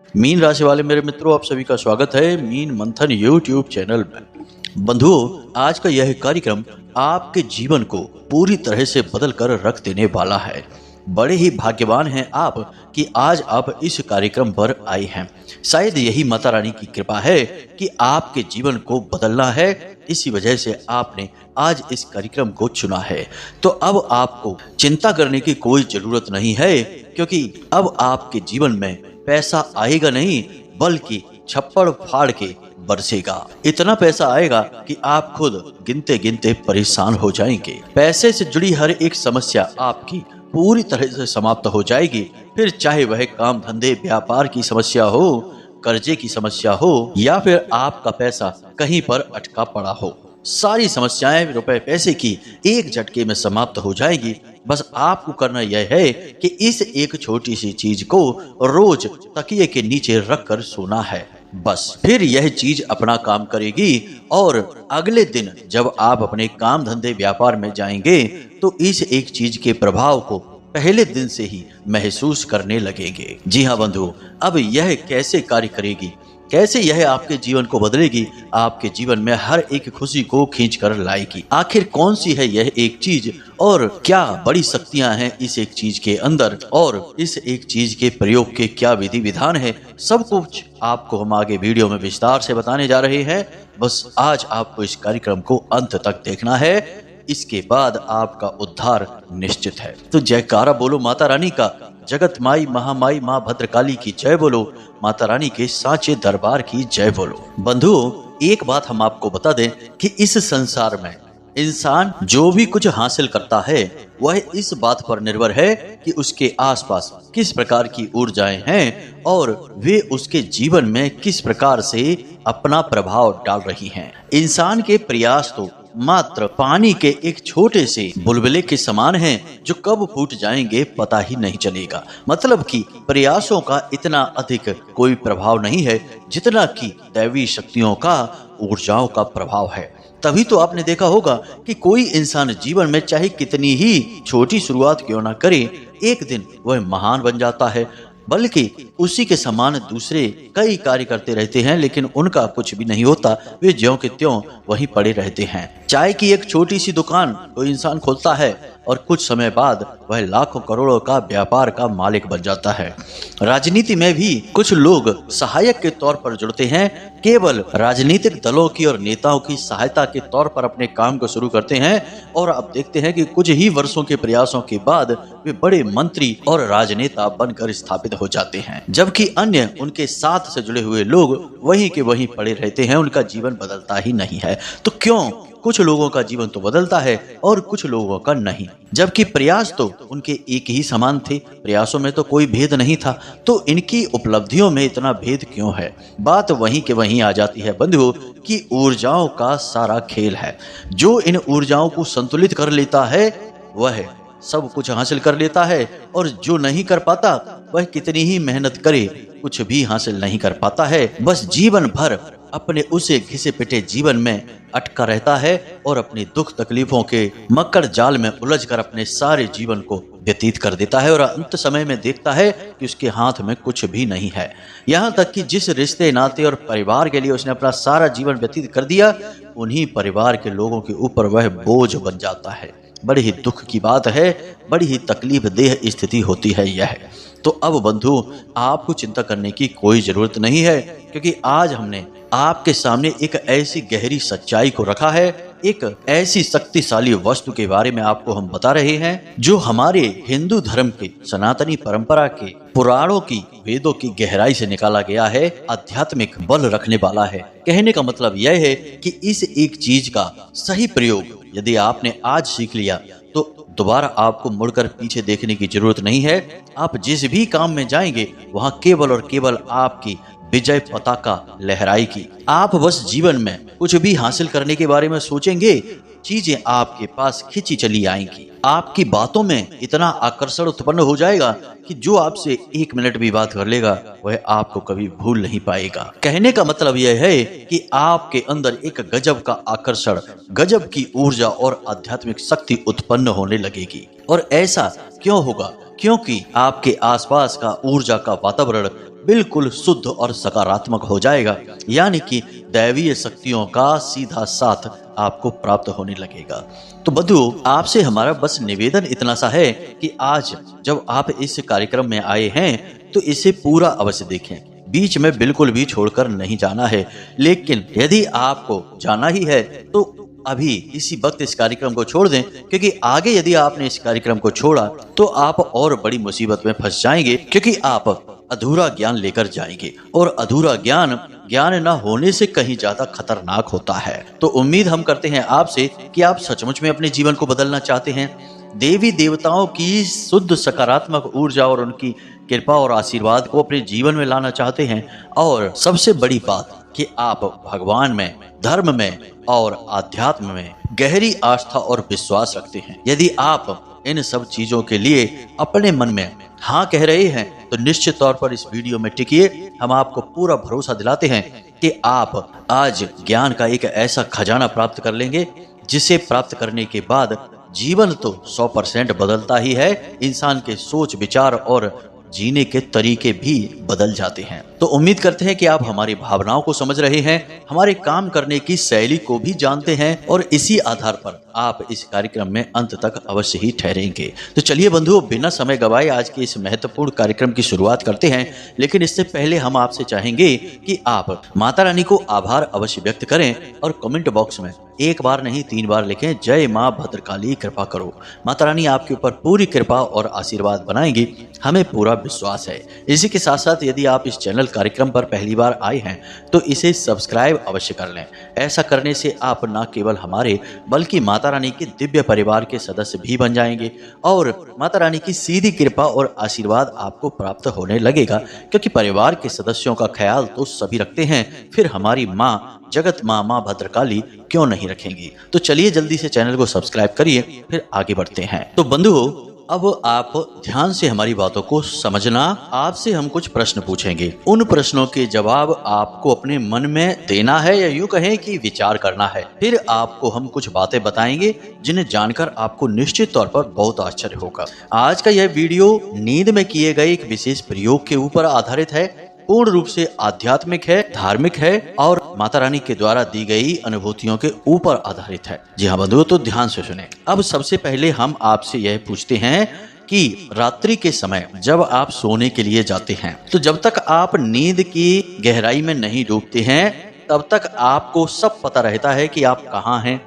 Mean राशि वाले मेरे मित्रों, आप सभी का स्वागत है मीन मंथन यूट्यूब चैनल में। बंधुओं, आज का यह कार्यक्रम आपके जीवन को पूरी तरह से बदल कर रख देने वाला है। बड़े ही भाग्यवान हैं आप कि आज आप इस कार्यक्रम पर आए हैं। शायद यही माता रानी की कृपा है कि आपके जीवन को बदलना है, इसी वजह से आपने आज इस कार्यक्रम को चुना है। तो अब आपको चिंता करने की कोई जरूरत नहीं है, क्योंकि अब आपके जीवन में पैसा आएगा नहीं, बल्कि छप्पड़ फाड़ के बरसेगा। इतना पैसा आएगा कि आप खुद गिनते गिनते परेशान हो जाएंगे। पैसे से जुड़ी हर एक समस्या आपकी पूरी तरह से समाप्त हो जाएगी। फिर चाहे वह काम धंधे व्यापार की समस्या हो, कर्जे की समस्या हो, या फिर आपका पैसा कहीं पर अटका पड़ा हो, सारी समस्याएं रुपए पैसे की एक झटके में समाप्त हो जाएगी। बस आपको करना यह है कि इस एक छोटी सी चीज को रोज तकिए के नीचे रख कर सोना है। बस फिर यह चीज अपना काम करेगी और अगले दिन जब आप अपने काम धंधे व्यापार में जाएंगे तो इस एक चीज के प्रभाव को पहले दिन से ही महसूस करने लगेंगे। जी हाँ बंधुओं, अब यह कैसे कार्य करेगी, कैसे यह आपके जीवन को बदलेगी, आपके जीवन में हर एक खुशी को खींच कर लाएगी। आखिर कौन सी है यह एक चीज और क्या बड़ी शक्तियां हैं इस एक चीज के अंदर, और इस एक चीज के प्रयोग के क्या विधि विधान है, सब कुछ आपको हम आगे वीडियो में विस्तार से बताने जा रहे हैं। बस आज आपको इस कार्यक्रम को अंत तक देखना है, इसके बाद आपका उद्धार निश्चित है। तो जयकारा बोलो माता रानी का, जगत माई महामाई माँ भद्रकाली की जय बोलो, माता रानी के साचे दरबार की जय बोलो। बंधुओं, एक बात हम आपको बता दें कि इस संसार में इंसान जो भी कुछ हासिल करता है वह इस बात पर निर्भर है कि उसके आसपास किस प्रकार की ऊर्जाएं हैं और वे उसके जीवन में किस प्रकार से अपना प्रभाव डाल रही हैं। इंसान के प्रयास तो मात्र पानी के एक छोटे से बुलबुले के समान हैं, जो कब फूट जाएंगे पता ही नहीं चलेगा। मतलब कि प्रयासों का इतना अधिक कोई प्रभाव नहीं है जितना कि दैवी शक्तियों का, ऊर्जाओं का प्रभाव है। तभी तो आपने देखा होगा कि कोई इंसान जीवन में चाहे कितनी ही छोटी शुरुआत क्यों ना करे, एक दिन वह महान बन जाता है। बल्कि उसी के समान दूसरे कई कार्य करते रहते हैं, लेकिन उनका कुछ भी नहीं होता, वे ज्यों के त्यों वहीं पड़े रहते हैं। चाय की एक छोटी सी दुकान कोई इंसान खोलता है और कुछ समय बाद वह लाखों करोड़ों का व्यापार का मालिक बन जाता है। राजनीति में भी कुछ लोग सहायक के तौर पर जुड़ते हैं, केवल राजनीतिक दलों की और नेताओं की सहायता के तौर पर अपने काम को शुरू करते हैं, और अब देखते हैं कि कुछ ही वर्षों के प्रयासों के बाद वे बड़े मंत्री और राजनेता बनकर स्थापित हो जाते हैं। जबकि अन्य उनके साथ से जुड़े हुए लोग वहीं के वहीं पड़े रहते हैं, उनका जीवन बदलता ही नहीं है। तो क्यों? कुछ लोगों का जीवन तो बदलता है और कुछ लोगों का नहीं, जबकि प्रयास तो उनके एक ही समान थे, प्रयासों में तो कोई भेद नहीं था। तो इनकी उपलब्धियों में इतना भेद क्यों है? बात वहीं के वहीं आ जाती है बंधुओं कि ऊर्जाओं का सारा खेल है। जो इन ऊर्जाओं को संतुलित कर लेता है वह सब कुछ हासिल कर लेता है, और जो नहीं कर पाता वह कितनी ही मेहनत करे कुछ भी हासिल नहीं कर पाता है। बस जीवन भर अपने उसे घिसे पिटे जीवन में अटका रहता है और अपनी दुख तकलीफों के मकड़ जाल में उलझकर अपने सारे जीवन को व्यतीत कर देता है, और अंत समय में देखता है कि उसके हाथ में कुछ भी नहीं है। यहाँ तक कि जिस रिश्ते नाते और परिवार के लिए उसने अपना सारा जीवन व्यतीत कर दिया, उन्हीं परिवार के लोगों के ऊपर वह बोझ बन जाता है। बड़ी ही दुख की बात है, बड़ी ही तकलीफ देह स्थिति होती है यह। तो अब बंधु, आपको चिंता करने की कोई जरूरत नहीं है, क्योंकि आज हमने आपके सामने एक ऐसी गहरी सच्चाई को रखा है, एक ऐसी शक्तिशाली वस्तु के बारे में आपको हम बता रहे हैं, जो हमारे हिंदू धर्म के सनातनी परंपरा के पुराणों की, वेदों की गहराई से निकाला गया है, आध्यात्मिक बल रखने वाला है। कहने का मतलब यह है कि इस एक चीज का सही प्रयोग यदि आपने आज सीख लिया तो दोबारा आपको मुड़कर पीछे देखने की जरूरत नहीं है। आप जिस भी काम में जाएंगे वहां केवल और केवल आपकी विजय पताका लहराएगी। आप बस जीवन में कुछ भी हासिल करने के बारे में सोचेंगे, चीजें आपके पास खिंची चली आएंगी। आपकी बातों में इतना आकर्षण उत्पन्न हो जाएगा कि जो आपसे 1 मिनट भी बात कर लेगा वह आपको कभी भूल नहीं पाएगा। कहने का मतलब यह है कि आपके अंदर एक गजब का आकर्षण, गजब की ऊर्जा और आध्यात्मिक शक्ति उत्पन्न होने लगेगी। और ऐसा क्यों होगा? क्योंकि आपके आसपास का ऊर्जा का वातावरण बिल्कुल शुद्ध और सकारात्मक हो जाएगा, यानी कि दैवीय शक्तियों का सीधा साथ आपको प्राप्त होने लगेगा। तो बंधुओं, आपसे हमारा बस निवेदन इतना सा है कि आज जब आप इस कार्यक्रम में आए हैं तो इसे पूरा अवश्य देखें, बीच में बिल्कुल भी छोड़कर नहीं जाना है। लेकिन यदि आपको जाना ही है तो अभी इसी वक्त इस कार्यक्रम को छोड़ दें, क्योंकि आगे यदि आपने इस कार्यक्रम को छोड़ा तो आप और बड़ी मुसीबत में फंस जाएंगे, क्योंकि आप अधूरा ज्ञान लेकर जाएंगे और अधूरा ज्ञान न होने से कहीं ज्यादा खतरनाक होता है। तो उम्मीद हम करते हैं आपसे कि आप सचमुच में अपने जीवन को बदलना चाहते हैं, देवी देवताओं की शुद्ध सकारात्मक ऊर्जा और उनकी कृपा और आशीर्वाद को अपने जीवन में लाना चाहते हैं, और सबसे बड़ी बात कि आप भगवान में, धर्म में और आध्यात्म में गहरी आस्था और विश्वास रखते हैं। यदि आप इन सब चीजों के लिए अपने मन में हाँ कह रहे हैं तो निश्चित तौर पर इस वीडियो में टिकिए। हम आपको पूरा भरोसा दिलाते हैं कि आप आज ज्ञान का एक ऐसा खजाना प्राप्त कर लेंगे जिसे प्राप्त करने के बाद जीवन तो 100% बदलता ही है, इंसान के सोच विचार और जीने के तरीके भी बदल जाते हैं। तो उम्मीद करते हैं कि आप हमारी भावनाओं को समझ रहे हैं, हमारे काम करने की शैली को भी जानते हैं, और इसी आधार पर आप इस कार्यक्रम में अंत तक अवश्य ही ठहरेंगे। तो चलिए बंधुओं, बिना समय गवाए आज के इस महत्वपूर्ण कार्यक्रम की शुरुआत करते हैं। लेकिन इससे पहले हम आपसे चाहेंगे कि आप माता रानी को आभार अवश्य व्यक्त करें और कमेंट बॉक्स में 1 बार नहीं 3 बार लिखें, जय माँ भद्रकाली कृपा करो। माता रानी आपके ऊपर पूरी कृपा और आशीर्वाद बनाएंगी, हमें पूरा विश्वास है। इसी के साथ साथ यदि आप इस चैनल कार्यक्रम पर पहली बार आए हैं तो इसे सब्सक्राइब अवश्य कर लें। ऐसा करने से आप न केवल हमारे बल्कि माता रानी के दिव्य परिवार के सदस्य भी बन जाएंगे, और माता रानी की सीधी कृपा और आशीर्वाद आपको प्राप्त होने लगेगा, क्योंकि परिवार के सदस्यों का ख्याल तो सभी रखते हैं, फिर हमारी माँ जगत माँ भद्रकाली क्यों नहीं रखेंगी। तो चलिए जल्दी से चैनल को सब्सक्राइब करिए, फिर आगे बढ़ते हैं। तो बंधुओं, अब आप ध्यान से हमारी बातों को समझना। आपसे हम कुछ प्रश्न पूछेंगे, उन प्रश्नों के जवाब आपको अपने मन में देना है, या यूं कहें कि विचार करना है। फिर आपको हम कुछ बातें बताएंगे जिन्हें जानकर आपको निश्चित तौर पर बहुत आश्चर्य होगा। आज का यह वीडियो नींद में किए गए एक विशेष प्रयोग के ऊपर आधारित है, पूर्ण रूप से आध्यात्मिक है, धार्मिक है और माता रानी के द्वारा दी गई अनुभूतियों के ऊपर आधारित है। जी हाँ बंधुओं, तो ध्यान से सुने। अब सबसे पहले हम आपसे यह पूछते हैं कि रात्रि के समय जब आप सोने के लिए जाते हैं, तो जब तक आप नींद की गहराई में नहीं डूबते हैं तब तक आपको सब पता रहता है कि आप कहाँ हैं,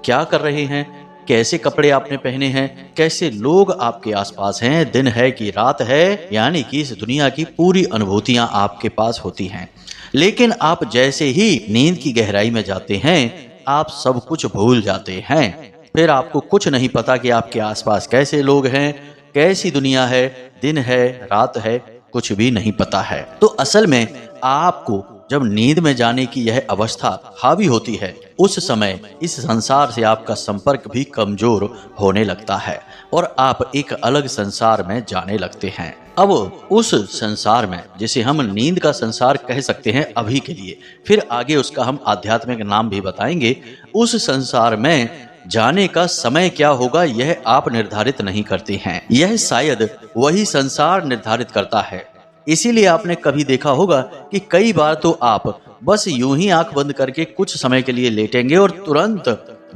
क्या कर रहे हैं, कैसे कपड़े आपने पहने हैं, कैसे लोग आपके आसपास हैं, दिन है कि रात है, यानी कि इस दुनिया की पूरी अनुभूतियां आपके पास होती हैं। लेकिन आप जैसे ही नींद की गहराई में जाते हैं आप सब कुछ भूल जाते हैं। फिर आपको कुछ नहीं पता कि आपके आसपास कैसे लोग हैं, कैसी दुनिया है, दिन है रात है, कुछ भी नहीं पता है। तो असल में आपको जब नींद में जाने की यह अवस्था हावी होती है, उस समय इस संसार से आपका संपर्क भी कमजोर होने लगता है और आप एक अलग संसार में जाने लगते हैं। अब उस संसार में, जिसे हम नींद का संसार कह सकते हैं अभी के लिए, फिर आगे उसका हम आध्यात्मिक नाम भी बताएंगे, उस संसार में जाने का समय क्या होगा यह आप निर्धारित नहीं करते हैं, यह शायद वही संसार निर्धारित करता है। इसीलिए आपने कभी देखा होगा कि कई बार तो आप बस यूं ही आंख बंद करके कुछ समय के लिए लेटेंगे और तुरंत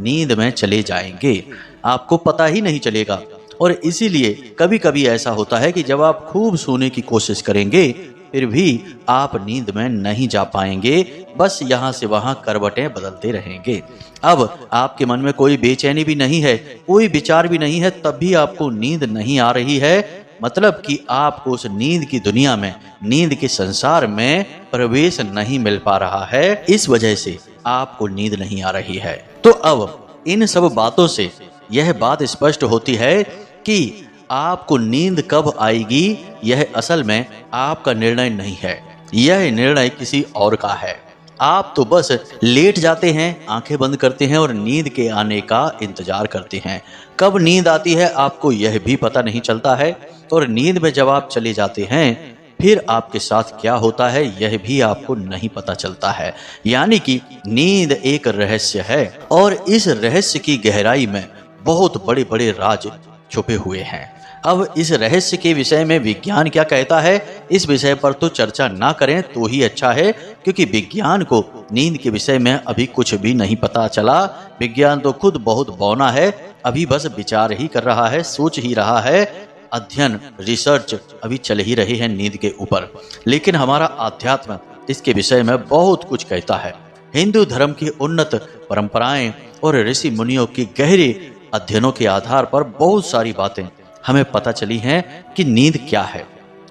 नींद में चले जाएंगे, आपको पता ही नहीं चलेगा। और इसीलिए कभी कभी ऐसा होता है कि जब आप खूब सोने की कोशिश करेंगे फिर भी आप नींद में नहीं जा पाएंगे, बस यहाँ से वहाँ करवटें बदलते रहेंगे। अब आपके मन में कोई बेचैनी भी नहीं है, कोई विचार भी नहीं है, तब भी आपको नींद नहीं आ रही है, मतलब कि आपको उस नींद की दुनिया में, नींद के संसार में प्रवेश नहीं मिल पा रहा है, इस वजह से आपको नींद नहीं आ रही है। तो अब इन सब बातों से यह बात स्पष्ट होती है कि आपको नींद कब आएगी यह असल में आपका निर्णय नहीं है, यह निर्णय किसी और का है। आप तो बस लेट जाते हैं, आंखें बंद करते हैं और नींद के आने का इंतजार करते हैं। कब नींद आती है आपको यह भी पता नहीं चलता है, और नींद में जब आप चले जाते हैं फिर आपके साथ क्या होता है यह भी आपको नहीं पता चलता है। यानी कि नींद एक रहस्य है, और इस रहस्य की गहराई में बहुत बड़े बड़े राज छुपे हुए हैं। अब इस रहस्य के विषय में विज्ञान क्या कहता है, इस विषय पर तो चर्चा ना करें तो ही अच्छा है, क्योंकि विज्ञान को नींद के विषय में अभी कुछ भी नहीं पता चला। विज्ञान तो खुद बहुत बौना है, अभी बस विचार ही कर रहा है, सोच ही रहा है, अध्ययन रिसर्च अभी चल ही रहे हैं नींद के ऊपर। लेकिन हमारा अध्यात्म इसके विषय में बहुत कुछ कहता है। हिंदू धर्म की उन्नत परंपराएं और ऋषि मुनियों की गहरे अध्ययनों के आधार पर बहुत सारी बातें हमें पता चली हैं कि नींद क्या है।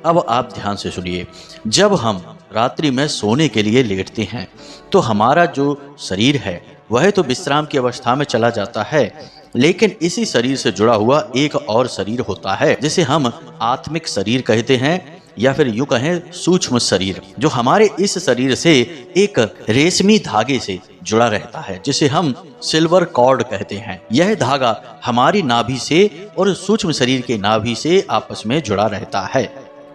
अब आप ध्यान से सुनिए। जब हम रात्रि में सोने के लिए लेटते हैं तो हमारा जो शरीर है वह तो विश्राम की अवस्था में चला जाता है, लेकिन इसी शरीर से जुड़ा हुआ एक और शरीर होता है जिसे हम आत्मिक शरीर कहते हैं, या फिर यूं कहें सूक्ष्म शरीर, जो हमारे इस शरीर से एक रेशमी धागे से जुड़ा रहता है जिसे हम सिल्वर कॉर्ड कहते हैं। यह धागा हमारी नाभि से और सूक्ष्म शरीर के नाभि से आपस में जुड़ा रहता है।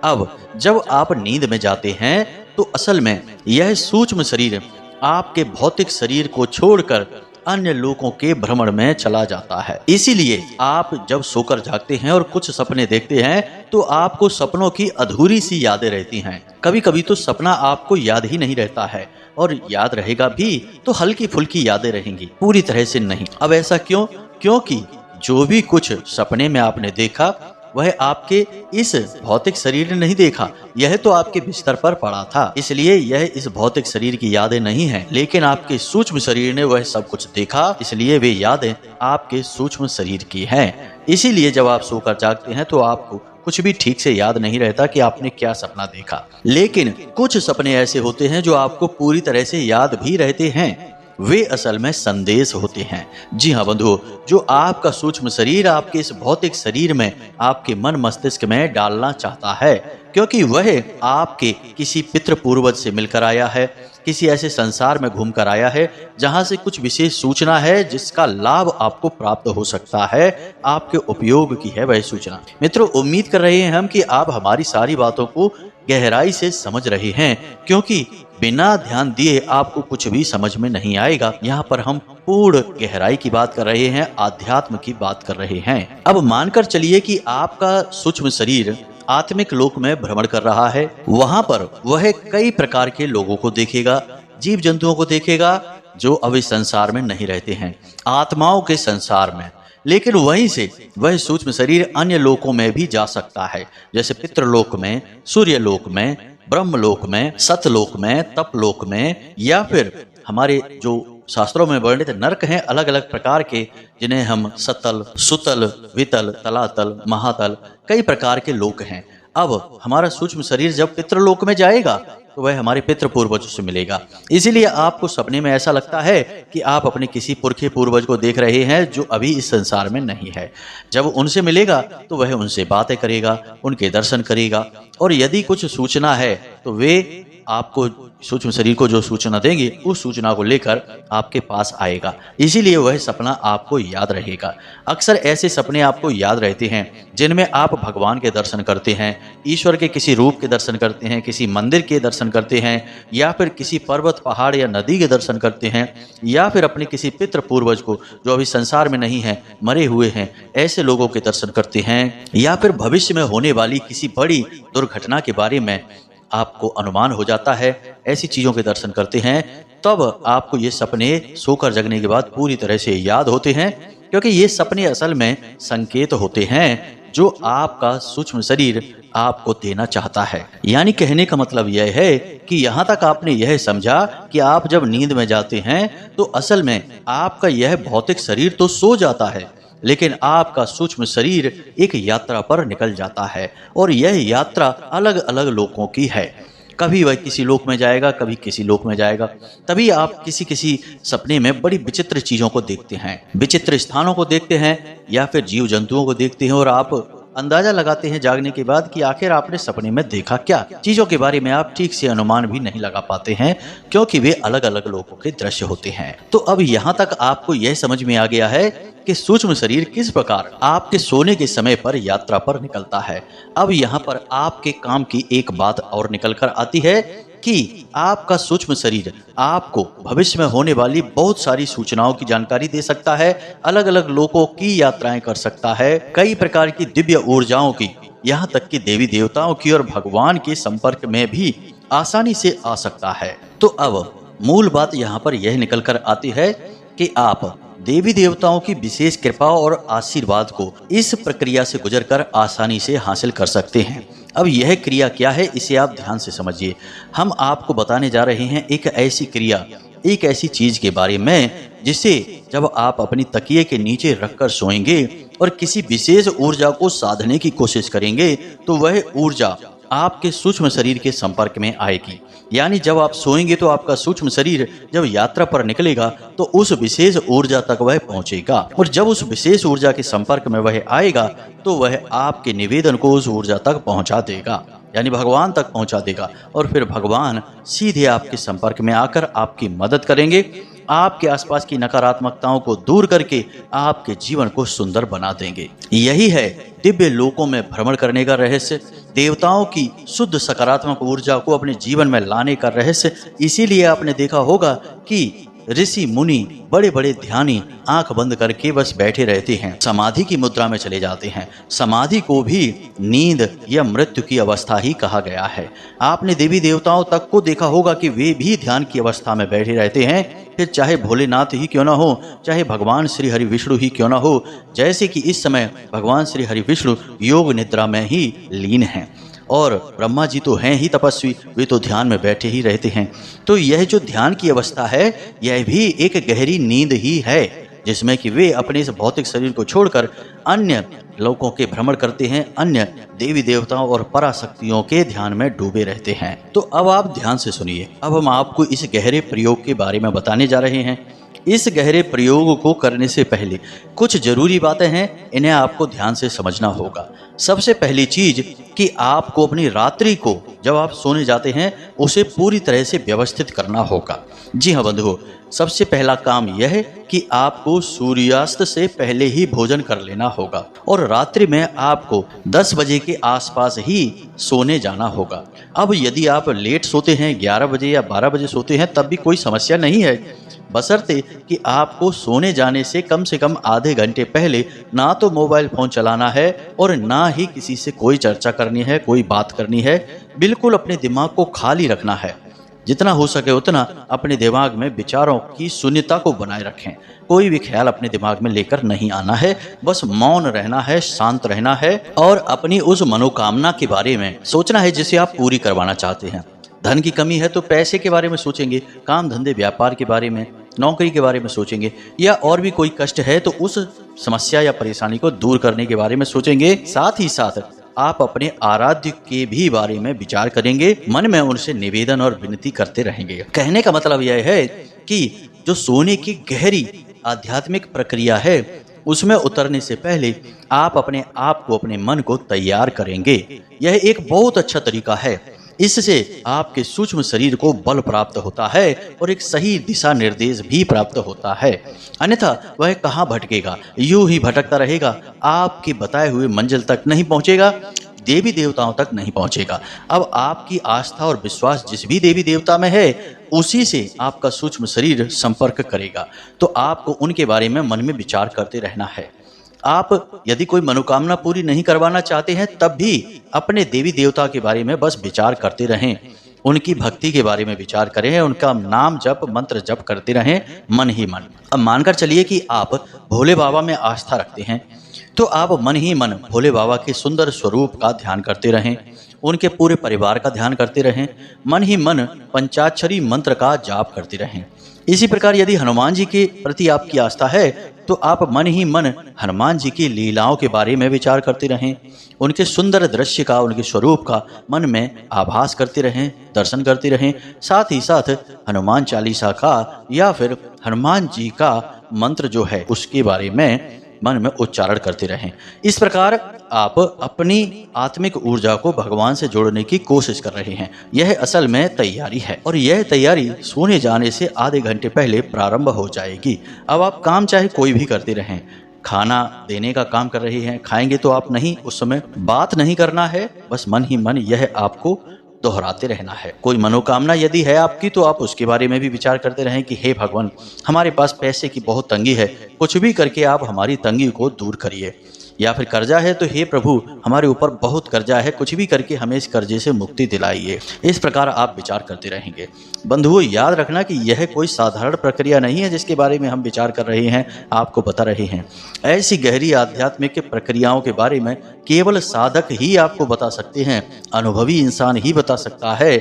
अब जब आप नींद में जाते हैं तो असल में यह सूक्ष्म शरीर आपके भौतिक शरीर को छोड़कर अन्य लोगों के भ्रमण में चला जाता है। इसीलिए आप जब सोकर जागते हैं और कुछ सपने देखते हैं तो आपको सपनों की अधूरी सी यादें रहती हैं। कभी कभी तो सपना आपको याद ही नहीं रहता है, और याद रहेगा भी तो हल्की फुल्की यादें रहेंगी, पूरी तरह से नहीं। अब ऐसा क्यों? क्योंकि जो भी कुछ सपने में आपने देखा वह आपके इस भौतिक शरीर ने नहीं देखा, यह तो आपके बिस्तर पर पड़ा था, इसलिए यह इस भौतिक शरीर की यादें नहीं है। लेकिन आपके सूक्ष्म शरीर ने वह सब कुछ देखा, इसलिए वे यादें आपके सूक्ष्म शरीर की हैं। इसीलिए जब आप सोकर जागते हैं तो आपको कुछ भी ठीक से याद नहीं रहता कि आपने क्या सपना देखा। लेकिन कुछ सपने ऐसे होते हैं जो आपको पूरी तरह से याद भी रहते हैं, वे असल में संदेश होते हैं। जी हाँ बंधुओं, जो आपका सूक्ष्म शरीर आपके इस भौतिक शरीर में आपके मन मस्तिष्क में डालना चाहता है, क्योंकि वह आपके किसी पितृ पूर्वज से मिलकर आया है, किसी ऐसे संसार में घूमकर आया है जहां से कुछ विशेष सूचना है जिसका लाभ आपको प्राप्त हो सकता है, आपके उपयोग की है वह सूचना। मित्रों, उम्मीद कर रहे हैं हम कि आप हमारी सारी बातों को गहराई से समझ रहे हैं, क्योंकि बिना ध्यान दिए आपको कुछ भी समझ में नहीं आएगा। यहाँ पर हम पूर्ण गहराई की बात कर रहे हैं, आध्यात्म की बात कर रहे हैं। अब मानकर चलिए कि आपका सूक्ष्म शरीर आत्मिक लोक में भ्रमण कर रहा है। वहां पर वह कई प्रकार के लोगों को देखेगा, जीव जंतुओं को देखेगा जो अब इस संसार में नहीं रहते हैं, आत्माओं के संसार में। लेकिन वहीं से वह सूक्ष्म शरीर अन्य लोकों में भी जा सकता है, जैसे पितृलोक में, सूर्यलोक में, ब्रह्मलोक में, सतलोक में, तपलोक में, या फिर हमारे जो शास्त्रों में वर्णित नरक हैं अलग अलग प्रकार के, जिन्हें हम सतल, सुतल, वितल, तलातल, महातल, कई प्रकार के लोक हैं। अब हमारा सूक्ष्म शरीर जब पितृलोक में जाएगा तो वह हमारे पितृ पूर्वजों से मिलेगा। इसीलिए आपको सपने में ऐसा लगता है कि आप अपने किसी पुरखे पूर्वज को देख रहे हैं जो अभी इस संसार में नहीं है। जब उनसे मिलेगा तो वह उनसे बातें करेगा, उनके दर्शन करेगा, और यदि कुछ सूचना है तो वे आपको सूक्ष्म शरीर को जो सूचना देंगे उस सूचना को लेकर आपके पास आएगा। इसीलिए वह सपना आपको याद रहेगा। अक्सर ऐसे सपने आपको याद रहते हैं जिनमें आप भगवान के दर्शन करते हैं, ईश्वर के किसी रूप के दर्शन करते हैं, किसी मंदिर के दर्शन करते हैं, या फिर किसी पर्वत, पहाड़ या नदी के दर्शन करते हैं, या फिर अपने किसी पितृ पूर्वज को जो अभी संसार में नहीं है, मरे हुए हैं, ऐसे लोगों के दर्शन करते हैं, या फिर भविष्य में होने वाली किसी बड़ी दुर्घटना के बारे में आपको अनुमान हो जाता है, ऐसी चीजों के दर्शन करते हैं। तब आपको ये सपने सोकर जगने के बाद पूरी तरह से याद होते हैं, क्योंकि ये सपने असल में संकेत होते हैं जो आपका सूक्ष्म शरीर आपको देना चाहता है। यानी कहने का मतलब यह है कि यहाँ तक आपने यह समझा कि आप जब नींद में जाते हैं तो असल में आपका यह भौतिक शरीर तो सो जाता है, लेकिन आपका सूक्ष्म शरीर एक यात्रा पर निकल जाता है, और यह यात्रा अलग अलग लोकों की है। कभी वह किसी लोक में जाएगा, कभी किसी लोक में जाएगा। तभी आप किसी किसी सपने में बड़ी विचित्र चीजों को देखते हैं, विचित्र स्थानों को देखते हैं, या फिर जीव जंतुओं को देखते हैं, और आप अंदाजा लगाते हैं जागने के बाद कि आखिर आपने सपने में देखा क्या। चीजों के बारे में आप ठीक से अनुमान भी नहीं लगा पाते हैं, क्योंकि वे अलग अलग लोगों के दृश्य होते हैं। तो अब यहाँ तक आपको यह समझ में आ गया है कि सूक्ष्म शरीर किस प्रकार आपके सोने के समय पर यात्रा पर निकलता है। अब यहाँ पर आपके काम की एक बात और निकल कर आती है कि आपका सूक्ष्म शरीर आपको भविष्य में होने वाली बहुत सारी सूचनाओं की जानकारी दे सकता है, अलग अलग लोगों की यात्राएं कर सकता है, कई प्रकार की दिव्य ऊर्जाओं की, यहाँ तक कि देवी देवताओं की और भगवान के संपर्क में भी आसानी से आ सकता है। तो अब मूल बात यहाँ पर यह निकल कर आती है कि आप देवी देवताओं की विशेष कृपा और आशीर्वाद को इस प्रक्रिया से गुजरकर आसानी से हासिल कर सकते हैं। अब यह क्रिया क्या है, इसे आप ध्यान से समझिए। हम आपको बताने जा रहे हैं एक ऐसी क्रिया, एक ऐसी चीज के बारे में जिसे जब आप अपनी तकिए के नीचे रखकर सोएंगे और किसी विशेष ऊर्जा को साधने की कोशिश करेंगे तो वह ऊर्जा आपके सूक्ष्म शरीर के संपर्क में आएगी। यानी जब आप सोएंगे तो आपका सूक्ष्म शरीर जब यात्रा पर निकलेगा तो उस विशेष ऊर्जा तक वह पहुंचेगा, और जब उस विशेष ऊर्जा के संपर्क में वह आएगा तो वह आपके निवेदन को उस ऊर्जा तक पहुंचा देगा, यानी भगवान तक पहुंचा देगा। और फिर भगवान सीधे आपके संपर्क में आकर आपकी मदद करेंगे, आपके आसपास की नकारात्मकताओं को दूर करके आपके जीवन को सुंदर बना देंगे। यही है दिव्य लोकों में भ्रमण करने का रहस्य, देवताओं की शुद्ध सकारात्मक ऊर्जा को अपने जीवन में लाने का रहस्य। इसीलिए आपने देखा होगा कि ऋषि मुनि बड़े बड़े ध्यानी आंख बंद करके बस बैठे रहते हैं, समाधि की मुद्रा में चले जाते हैं। समाधि को भी नींद या मृत्यु की अवस्था ही कहा गया है। आपने देवी देवताओं तक को देखा होगा कि वे भी ध्यान की अवस्था में बैठे रहते हैं, फिर चाहे भोलेनाथ ही क्यों ना हो, चाहे भगवान श्री हरि विष्णु ही क्यों ना हो। जैसे कि इस समय भगवान श्री हरि विष्णु योग निद्रा में ही लीन हैं, और ब्रह्मा जी तो हैं ही तपस्वी, वे तो ध्यान में बैठे ही रहते हैं। तो यह जो ध्यान की अवस्था है यह भी एक गहरी नींद ही है, जिसमें कि वे अपने इस भौतिक शरीर को छोड़कर अन्य लोकों के भ्रमण करते हैं, अन्य देवी देवताओं और पराशक्तियों के ध्यान में डूबे रहते हैं। तो अब आप ध्यान से सुनिए, अब हम आपको इस गहरे प्रयोग के बारे में बताने जा रहे हैं। इस गहरे प्रयोग को करने से पहले कुछ जरूरी बातें हैं, इन्हें आपको ध्यान से समझना होगा। सबसे पहली चीज कि आपको अपनी रात्रि को जब आप सोने जाते हैं उसे पूरी तरह से व्यवस्थित करना होगा। जी हाँ बंधुओं, सबसे पहला काम यह है कि आपको सूर्यास्त से पहले ही भोजन कर लेना होगा, और रात्रि में आपको 10 बजे के आसपास ही सोने जाना होगा। अब यदि आप लेट सोते हैं, 11 बजे या 12 बजे सोते हैं, तब भी कोई समस्या नहीं है, बशर्ते कि आपको सोने जाने से कम आधे घंटे पहले ना तो मोबाइल फोन चलाना है और ना ही किसी से कोई चर्चा करनी है, कोई बात करनी है। बिल्कुल अपने दिमाग को खाली रखना है, जितना हो सके उतना अपने दिमाग में विचारों की शून्यता को बनाए रखें। कोई भी ख्याल अपने दिमाग में लेकर नहीं आना है, बस मौन रहना है, शांत रहना है, और अपनी उस मनोकामना के बारे में सोचना है जिसे आप पूरी करवाना चाहते हैं। धन की कमी है तो पैसे के बारे में सोचेंगे, काम धंधे व्यापार के बारे में, नौकरी के बारे में सोचेंगे, या और भी कोई कष्ट है तो उस समस्या या परेशानी को दूर करने के बारे में सोचेंगे। साथ ही साथ आप अपने आराध्य के भी बारे में विचार करेंगे, मन में उनसे निवेदन और विनती करते रहेंगे। कहने का मतलब यह है कि जो सोने की गहरी आध्यात्मिक प्रक्रिया है उसमें उतरने से पहले आप अपने आप को, अपने मन को तैयार करेंगे। यह एक बहुत अच्छा तरीका है, इससे आपके सूक्ष्म शरीर को बल प्राप्त होता है और एक सही दिशा निर्देश भी प्राप्त होता है। अन्यथा वह कहाँ भटकेगा, यूं ही भटकता रहेगा, आपके बताए हुए मंजिल तक नहीं पहुंचेगा, देवी देवताओं तक नहीं पहुंचेगा। अब आपकी आस्था और विश्वास जिस भी देवी देवता में है उसी से आपका सूक्ष्म शरीर संपर्क करेगा, तो आपको उनके बारे में मन में विचार करते रहना है। आप यदि कोई मनोकामना पूरी नहीं करवाना चाहते हैं तब भी अपने देवी देवता के बारे में बस विचार करते रहें, उनकी भक्ति के बारे में विचार करें, उनका नाम जप मंत्र जप करते रहें मन ही मन। अब मानकर चलिए कि आप भोले बाबा में आस्था रखते हैं, तो आप मन ही मन भोले बाबा के सुंदर स्वरूप का ध्यान करते रहें, उनके पूरे परिवार का ध्यान करते रहें, मन ही मन पंचाक्षरी मंत्र का जाप करते रहें। इसी प्रकार यदि हनुमान जी के प्रति आपकी आस्था है तो आप मन ही मन हनुमान जी की लीलाओं के बारे में विचार करते रहें, उनके सुंदर दृश्य का, उनके स्वरूप का मन में आभास करते रहें, दर्शन करते रहें। साथ ही साथ हनुमान चालीसा का या फिर हनुमान जी का मंत्र जो है उसके बारे में मन में उच्चारण करते रहें। इस प्रकार आप अपनी आत्मिक ऊर्जा को भगवान से जोड़ने की कोशिश कर रहे हैं। यह असल में तैयारी है और यह तैयारी सोने जाने से आधे घंटे पहले प्रारंभ हो जाएगी। अब आप काम चाहे कोई भी करते रहें, खाना देने का काम कर रहे हैं, खाएंगे तो आप नहीं, उस समय बात नहीं करना है, बस मन ही मन यह आपको दोहराते रहना है। कोई मनोकामना यदि है आपकी तो आप उसके बारे में भी विचार करते रहें कि हे भगवान, हमारे पास पैसे की बहुत तंगी है, कुछ भी करके आप हमारी तंगी को दूर करिए। या फिर कर्जा है तो हे प्रभु, हमारे ऊपर बहुत कर्जा है, कुछ भी करके हमें इस कर्जे से मुक्ति दिलाइए। इस प्रकार आप विचार करते रहेंगे। बंधुओं, याद रखना कि यह कोई साधारण प्रक्रिया नहीं है जिसके बारे में हम विचार कर रहे हैं, आपको बता रहे हैं। ऐसी गहरी आध्यात्मिक प्रक्रियाओं के बारे में केवल साधक ही आपको बता सकते हैं, अनुभवी इंसान ही बता सकता है।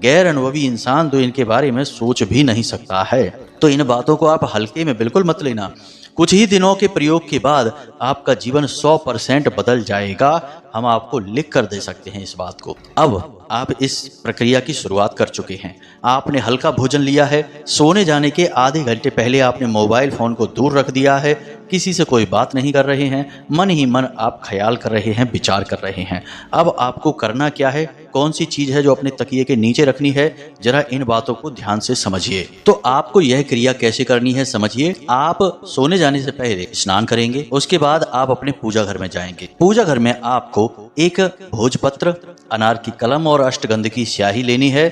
गैर अनुभवी इंसान तो इनके बारे में सोच भी नहीं सकता है। तो इन बातों को आप हल्के में बिल्कुल मत लेना। कुछ ही दिनों के प्रयोग के बाद आपका जीवन 100% बदल जाएगा। हम आपको लिख कर दे सकते हैं इस बात को। अब आप इस प्रक्रिया की शुरुआत कर चुके हैं। आपने हल्का भोजन लिया है, सोने जाने के आधे घंटे पहले आपने मोबाइल फोन को दूर रख दिया है, किसी से कोई बात नहीं कर रहे हैं, मन ही मन आप ख्याल कर रहे हैं, विचार कर रहे हैं। अब आपको करना क्या है, कौन सी चीज है जो अपने तकिए के नीचे रखनी है, जरा इन बातों को ध्यान से समझिए। तो आपको यह क्रिया कैसे करनी है समझिए। आप सोने जाने से पहले स्नान करेंगे, उसके बाद आप अपने पूजा घर में जाएंगे। पूजा घर में आपको एक भोजपत्र, अनार की कलम और अष्टगंध की स्याही लेनी है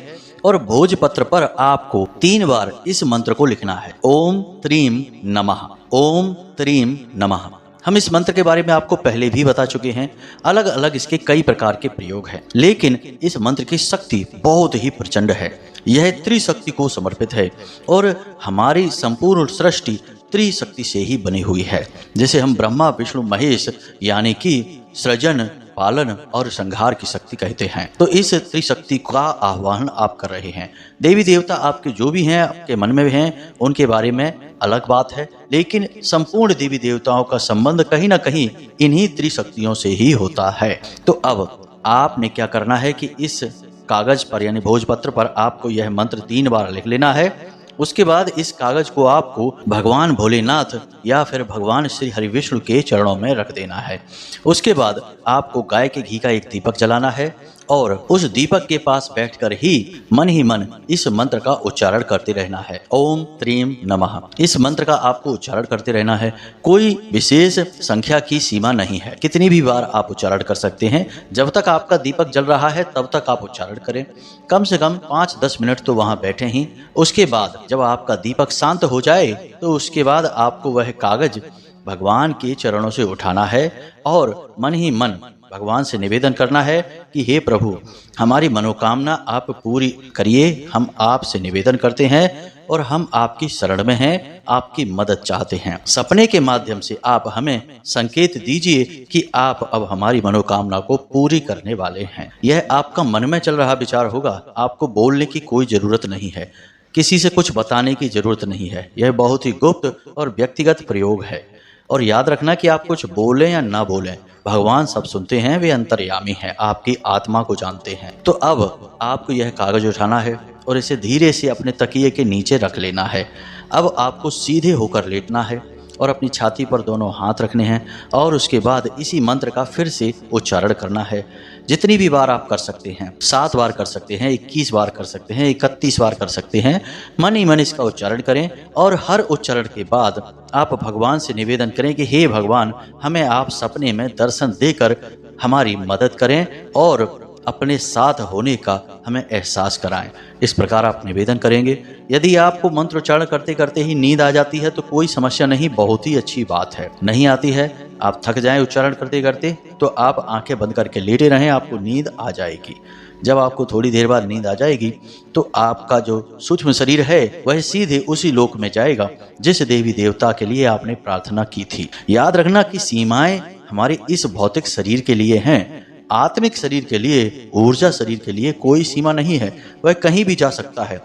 और भोजपत्र पर आपको 3 बार इस मंत्र को लिखना है, ओम त्रीम नमः, ओम त्रीम नमः। हम इस मंत्र के बारे में आपको पहले भी बता चुके हैं। अलग अलग इसके कई प्रकार के प्रयोग हैं, लेकिन इस मंत्र की शक्ति बहुत ही प्रचंड है। यह त्रिशक्ति को समर्पित है और हमारी संपूर्ण सृष्टि त्रिशक्ति से ही बनी हुई है। जैसे हम ब्रह्मा विष्णु महेश यानी कि सृजन, पालन और संहार की शक्ति कहते हैं, तो इस त्रिशक्ति का आह्वान आप कर रहे हैं। देवी देवता आपके जो भी हैं, आपके मन में हैं, उनके बारे में अलग बात है, लेकिन संपूर्ण देवी देवताओं का संबंध कहीं ना कहीं इन्हीं त्रिशक्तियों से ही होता है। तो अब आपने क्या करना है कि इस कागज पर यानी भोजपत्र पर आपको यह मंत्र 3 बार लिख लेना है। उसके बाद इस कागज को आपको भगवान भोलेनाथ या फिर भगवान श्री हरि विष्णु के चरणों में रख देना है। उसके बाद आपको गाय के घी का एक दीपक जलाना है और उस दीपक के पास बैठकर ही मन इस मंत्र का उच्चारण करते रहना है, ओम त्रीम नमः। इस मंत्र का आपको उच्चारण करते रहना है। कोई विशेष संख्या की सीमा नहीं है, कितनी भी बार आप उच्चारण कर सकते हैं। जब तक आपका दीपक जल रहा है तब तक आप उच्चारण करें। कम से कम 5-10 मिनट तो वहां बैठे ही। उसके बाद जब आपका दीपक शांत हो जाए तो उसके बाद आपको वह कागज भगवान के चरणों से उठाना है और मन ही मन भगवान से निवेदन करना है कि हे प्रभु, हमारी मनोकामना आप पूरी करिए। हम आपसे निवेदन करते हैं और हम आपकी शरण में हैं, आपकी मदद चाहते हैं। सपने के माध्यम से आप हमें संकेत दीजिए कि आप अब हमारी मनोकामना को पूरी करने वाले हैं। यह आपका मन में चल रहा विचार होगा, आपको बोलने की कोई जरूरत नहीं है, किसी से कुछ बताने की जरूरत नहीं है। यह बहुत ही गुप्त और व्यक्तिगत प्रयोग है। और याद रखना कि आप कुछ बोलें या ना बोलें, भगवान सब सुनते हैं, वे अंतर्यामी हैं, आपकी आत्मा को जानते हैं। तो अब आपको यह कागज उठाना है और इसे धीरे से अपने तकिए के नीचे रख लेना है। अब आपको सीधे होकर लेटना है और अपनी छाती पर दोनों हाथ रखने हैं और उसके बाद इसी मंत्र का फिर से उच्चारण करना है। जितनी भी बार आप कर सकते हैं, 7 बार कर सकते हैं, 21 बार कर सकते हैं, 31 बार कर सकते हैं। मन ही मन इसका उच्चारण करें और हर उच्चारण के बाद आप भगवान से निवेदन करें कि हे भगवान, हमें आप सपने में दर्शन देकर हमारी मदद करें और अपने साथ होने का हमें एहसास कराएं। इस प्रकार आप निवेदन करेंगे। यदि आपको मंत्रोच्चारण करते करते ही नींद आ जाती है तो कोई समस्या नहीं, बहुत ही अच्छी बात है। नहीं आती है, आप थक जाएं उच्चारण करते करते, तो आप आंखें बंद करके लेटे रहें, आपको नींद आ जाएगी। जब आपको थोड़ी देर बाद नींद आ जाएगी तो आपका जो सूक्ष्म शरीर है वह सीधे उसी लोक में जाएगा जिस देवी देवता के लिए आपने प्रार्थना की थी। याद रखना कि सीमाएं हमारे इस भौतिक शरीर के लिए हैं, आत्मिक शरीर के लिए, ऊर्जा शरीर के लिए कोई सीमा नहीं है, वह कहीं भी जा सकता है।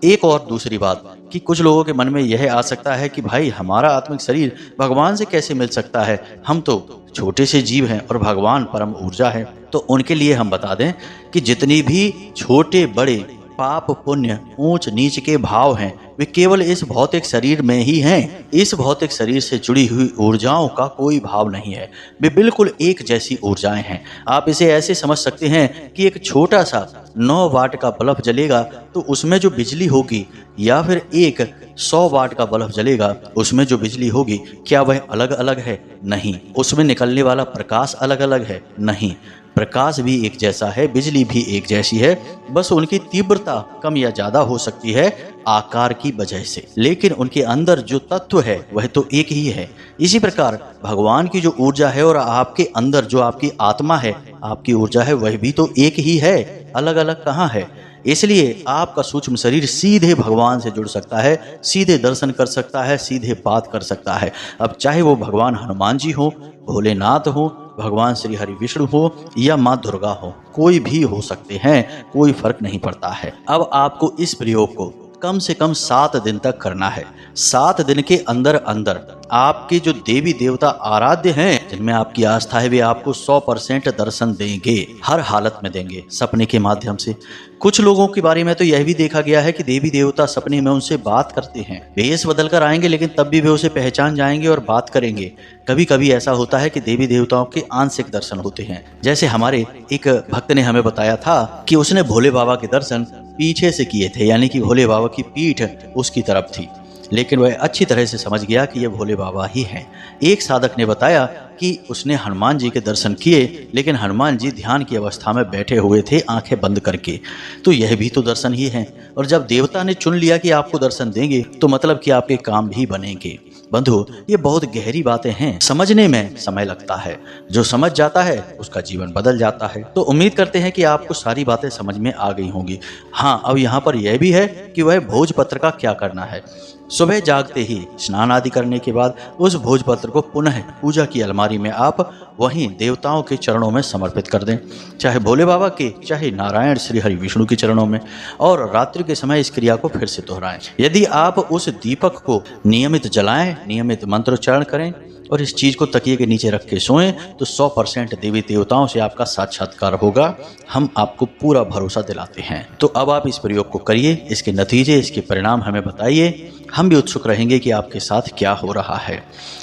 एक और दूसरी बात कि कुछ लोगों के मन में यह आ सकता है कि भाई, हमारा आत्मिक शरीर भगवान से कैसे मिल सकता है, हम तो छोटे से जीव हैं और भगवान परम ऊर्जा है। तो उनके लिए हम बता दें कि जितनी भी छोटे बड़े पाप पुण्य ऊंच नीच के भाव हैं, वे केवल इस भौतिक शरीर में ही हैं। इस भौतिक शरीर से जुड़ी हुई ऊर्जाओं का कोई भाव नहीं है, वे बिल्कुल एक जैसी ऊर्जाएं हैं। आप इसे ऐसे समझ सकते हैं कि एक छोटा सा 9 वाट का बल्ब जलेगा तो उसमें जो बिजली होगी, या फिर एक 100 वाट का बल्ब जलेगा उसमें जो बिजली होगी, क्या वह अलग अलग है? नहीं। उसमें निकलने वाला प्रकाश अलग अलग है? नहीं। प्रकाश भी एक जैसा है, बिजली भी एक जैसी है, बस उनकी तीव्रता कम या ज्यादा हो सकती है आकार की वजह से, लेकिन उनके अंदर जो तत्व है वह तो एक ही है। इसी प्रकार भगवान की जो ऊर्जा है और आपके अंदर जो आपकी आत्मा है, आपकी ऊर्जा है, वह भी तो एक ही है, अलग अलग कहाँ है। इसलिए आपका सूक्ष्म शरीर सीधे भगवान से जुड़ सकता है, सीधे दर्शन कर सकता है, सीधे बात कर सकता है। अब चाहे वो भगवान हनुमान जी हो, भोलेनाथ हो, भगवान श्री हरि विष्णु हो या माँ दुर्गा हो, कोई भी हो सकते हैं, कोई फर्क नहीं पड़ता है। अब आपको इस प्रयोग को कम से कम 7 दिन तक करना है। 7 दिन के अंदर अंदर आपके जो देवी देवता आराध्य हैं, जिनमें आपकी आस्था है, वे आपको 100% दर्शन देंगे, हर हालत में देंगे, सपने के माध्यम से। कुछ लोगों के बारे में तो यह भी देखा गया है कि देवी देवता सपने में उनसे बात करते हैं। वेश बदल कर आएंगे लेकिन तब भी वे उसे पहचान जाएंगे और बात करेंगे। कभी कभी ऐसा होता है कि देवी देवताओं के आंशिक दर्शन होते हैं। जैसे हमारे एक भक्त ने हमें बताया था कि उसने भोले बाबा के दर्शन पीछे से किए थे, यानी कि भोले बाबा की पीठ उसकी तरफ थी, लेकिन वह अच्छी तरह से समझ गया कि यह भोले बाबा ही हैं। एक साधक ने बताया कि उसने हनुमान जी के दर्शन किए, लेकिन हनुमान जी ध्यान की अवस्था में बैठे हुए थे आंखें बंद करके। तो यह भी तो दर्शन ही है। और जब देवता ने चुन लिया कि आपको दर्शन देंगे, तो मतलब कि आपके काम भी बनेंगे। बंधु, ये बहुत गहरी बातें हैं, समझने में समय लगता है। जो समझ जाता है उसका जीवन बदल जाता है। तो उम्मीद करते हैं कि आपको सारी बातें समझ में आ गई होंगी। हाँ, अब यहाँ पर यह भी है कि वह भोजपत्र का क्या करना है। सुबह जागते ही स्नान आदि करने के बाद उस भोजपत्र को पुनः पूजा की अलमारी में आप वहीं देवताओं के चरणों में समर्पित कर दें, चाहे भोले बाबा के, चाहे नारायण श्री हरि विष्णु के चरणों में, और रात्रि के समय इस क्रिया को फिर से दोहराएं। यदि आप उस दीपक को नियमित जलाएं, नियमित मंत्रोच्चारण करें और इस चीज को तकिए के नीचे रख के सोएं, तो 100% देवी देवताओं से आपका साक्षात्कार होगा। हम आपको पूरा भरोसा दिलाते हैं। तो अब आप इस प्रयोग को करिए, इसके नतीजे, इसके परिणाम हमें बताइए। हम भी उत्सुक रहेंगे कि आपके साथ क्या हो रहा है।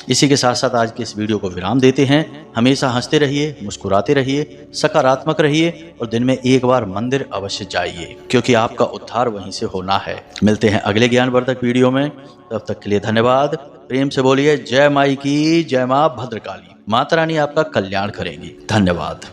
इसी के साथ साथ आज के इस वीडियो को विराम देते हैं। हमेशा हंसते रहिए, मुस्कुराते रहिए, सकारात्मक रहिए और दिन में एक बार मंदिर अवश्य जाइए, क्योंकि आपका उद्धार वहीं से होना है। मिलते हैं अगले ज्ञानवर्धक वीडियो में, तब तक के लिए धन्यवाद। प्रेम से बोलिए जय माई की, जय माँ भद्रकाली। माता रानी आपका कल्याण करेंगी। धन्यवाद।